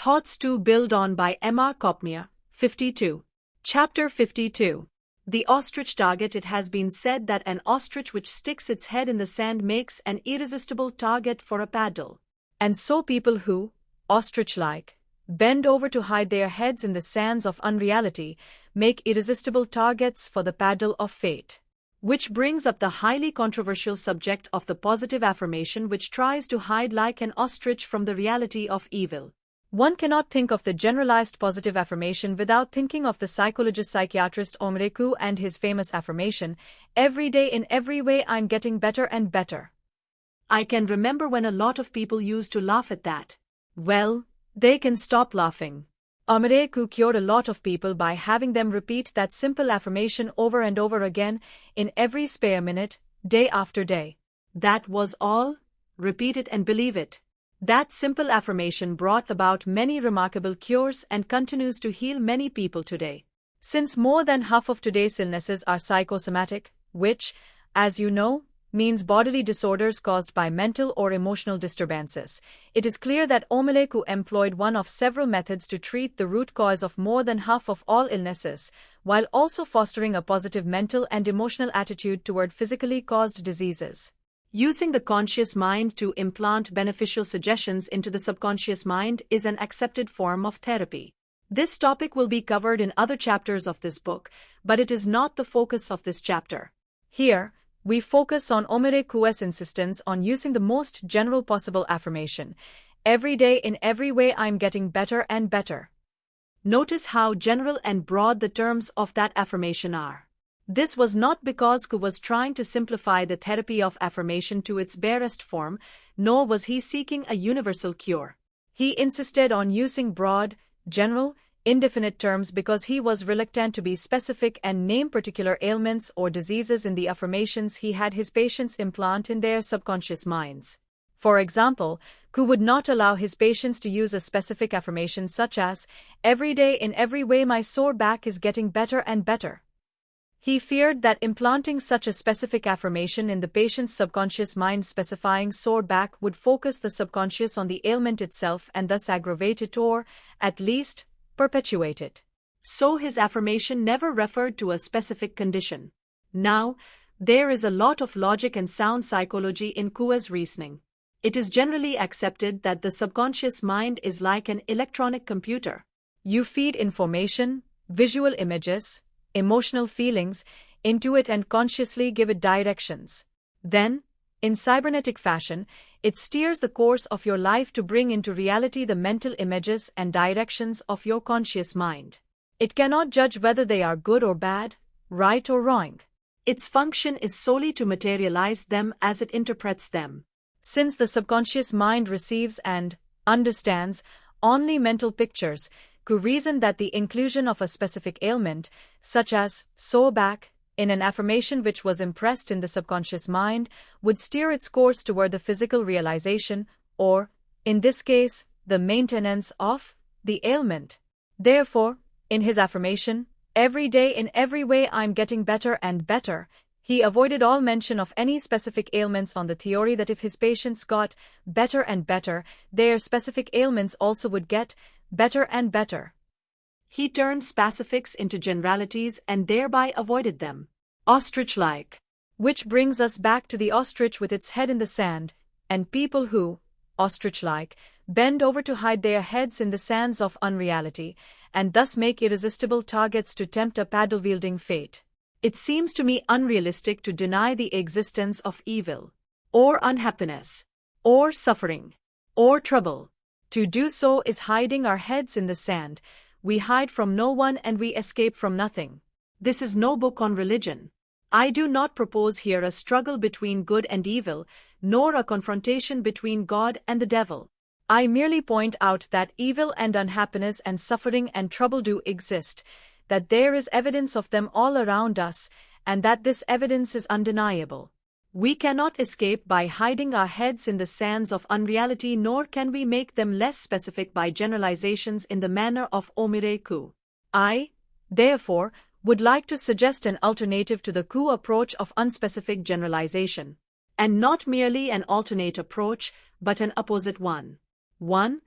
Thoughts to build on by KOPMEYER, 52. Chapter 52. The ostrich target. It has been said that an ostrich which sticks its head in the sand makes an irresistible target for a paddle. And so people who, ostrich-like, bend over to hide their heads in the sands of unreality make irresistible targets for the paddle of fate. Which brings up the highly controversial subject of the positive affirmation, which tries to hide like an ostrich from the reality of evil. One cannot think of the generalized positive affirmation without thinking of the psychiatrist Coué and his famous affirmation, "Every day in every way I'm getting better and better." I can remember when a lot of people used to laugh at that. Well, they can stop laughing. Coué cured a lot of people by having them repeat that simple affirmation over and over again, in every spare minute, day after day. That was all. Repeat it and believe it. That simple affirmation brought about many remarkable cures and continues to heal many people today. Since more than half of today's illnesses are psychosomatic, which, as you know, means bodily disorders caused by mental or emotional disturbances, it is clear that Coué employed one of several methods to treat the root cause of more than half of all illnesses, while also fostering a positive mental and emotional attitude toward physically caused diseases. Using the conscious mind to implant beneficial suggestions into the subconscious mind is an accepted form of therapy. This topic will be covered in other chapters of this book, but it is not the focus of this chapter. Here, we focus on Coué's insistence on using the most general possible affirmation, "Every day in every way I'm getting better and better." Notice how general and broad the terms of that affirmation are. This was not because Coué was trying to simplify the therapy of affirmation to its barest form, nor was he seeking a universal cure. He insisted on using broad, general, indefinite terms because he was reluctant to be specific and name particular ailments or diseases in the affirmations he had his patients implant in their subconscious minds. For example, Coué would not allow his patients to use a specific affirmation such as, "Every day in every way my sore back is getting better and better." He feared that implanting such a specific affirmation in the patient's subconscious mind specifying sore back would focus the subconscious on the ailment itself and thus aggravate it or, at least, perpetuate it. So his affirmation never referred to a specific condition. Now, there is a lot of logic and sound psychology in Coué's reasoning. It is generally accepted that the subconscious mind is like an electronic computer. You feed information, visual images, emotional feelings, into it and consciously give it directions. Then, in cybernetic fashion, it steers the course of your life to bring into reality the mental images and directions of your conscious mind. It cannot judge whether they are good or bad, right or wrong. Its function is solely to materialize them as it interprets them. Since the subconscious mind receives and understands only mental pictures, Coué reasoned that the inclusion of a specific ailment, such as sore back, in an affirmation which was impressed in the subconscious mind, would steer its course toward the physical realization, or, in this case, the maintenance of the ailment. Therefore, in his affirmation, "Every day in every way I'm getting better and better," he avoided all mention of any specific ailments on the theory that if his patients got better and better, their specific ailments also would get better and better. He turned specifics into generalities and thereby avoided them. Ostrich-like. Which brings us back to the ostrich with its head in the sand, and people who, ostrich-like, bend over to hide their heads in the sands of unreality, and thus make irresistible targets to tempt a paddle-wielding fate. It seems to me unrealistic to deny the existence of evil, or unhappiness, or suffering, or trouble. To do so is hiding our heads in the sand. We hide from no one and we escape from nothing. This is no book on religion. I do not propose here a struggle between good and evil, nor a confrontation between God and the devil. I merely point out that evil and unhappiness and suffering and trouble do exist, that there is evidence of them all around us, and that this evidence is undeniable. We cannot escape by hiding our heads in the sands of unreality, nor can we make them less specific by generalizations in the manner of Coué. I, therefore, would like to suggest an alternative to the Coué approach of unspecific generalization, and not merely an alternate approach, but an opposite one. One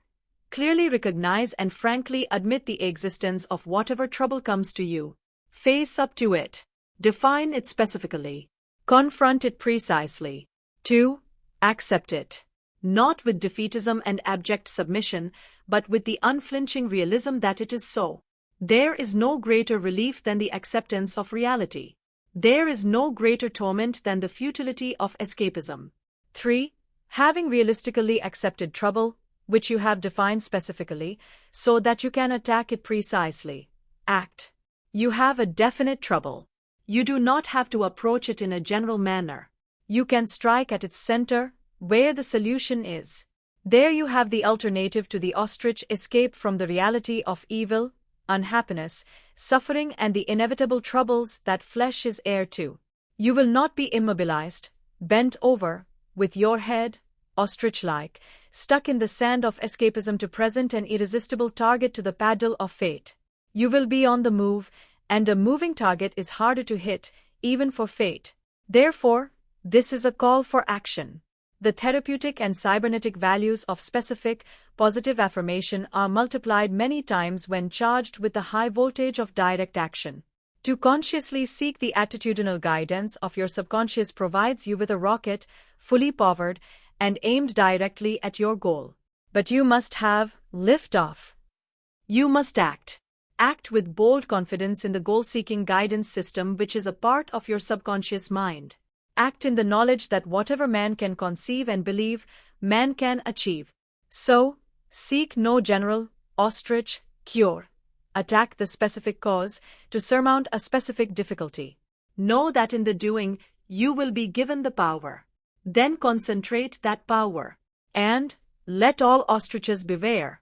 Clearly recognize and frankly admit the existence of whatever trouble comes to you. Face up to it. Define it specifically. Confront it precisely. 2. Accept it. Not with defeatism and abject submission, but with the unflinching realism that it is so. There is no greater relief than the acceptance of reality. There is no greater torment than the futility of escapism. 3. Having realistically accepted trouble, which you have defined specifically, so that you can attack it precisely. Act. You have a definite trouble. You do not have to approach it in a general manner. You can strike at its center, where the solution is. There you have the alternative to the ostrich escape from the reality of evil, unhappiness, suffering and the inevitable troubles that flesh is heir to. You will not be immobilized, bent over, with your head, ostrich-like, stuck in the sand of escapism to present an irresistible target to the paddle of fate. You will be on the move, and a moving target is harder to hit, even for fate. Therefore, this is a call for action. The therapeutic and cybernetic values of specific, positive affirmation are multiplied many times when charged with the high voltage of direct action. To consciously seek the attitudinal guidance of your subconscious provides you with a rocket, fully powered, and aimed directly at your goal. But you must have lift-off. You must act. Act with bold confidence in the goal-seeking guidance system which is a part of your subconscious mind. Act in the knowledge that whatever man can conceive and believe, man can achieve. So, seek no general, ostrich, cure. Attack the specific cause to surmount a specific difficulty. Know that in the doing, you will be given the power. Then concentrate that power. And let all ostriches beware.